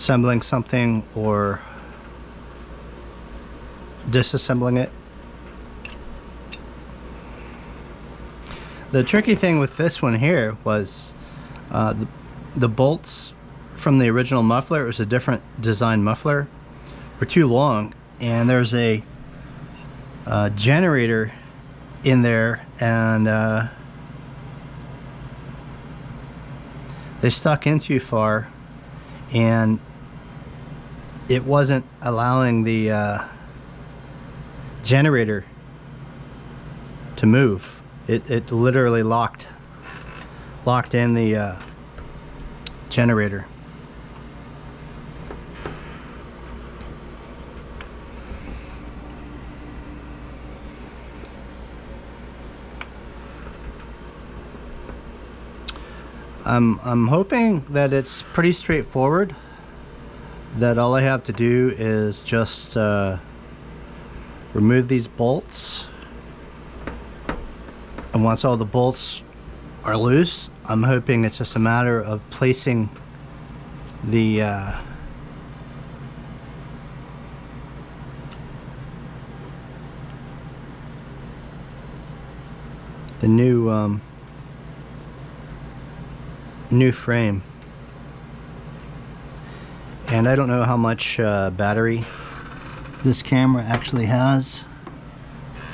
assembling something or disassembling it. The tricky thing with this one here was the bolts from the original muffler, it was a different design muffler, were too long, and there's a generator in there, and they stuck in too far, and it wasn't allowing the generator to move. It literally locked in the generator. I'm hoping that it's pretty straightforward, that all I have to do is just remove these bolts, and once all the bolts are loose, I'm hoping it's just a matter of placing the new frame. And I don't know how much battery this camera actually has,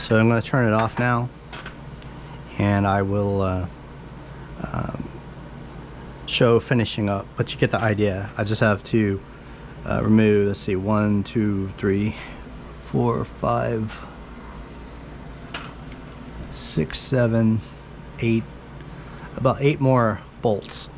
so I'm going to turn it off now, and I will show finishing up, but you get the idea. I just have to remove, let's see, 1, 2, 3, 4, 5, 6, 7, 8, about 8 more bolts.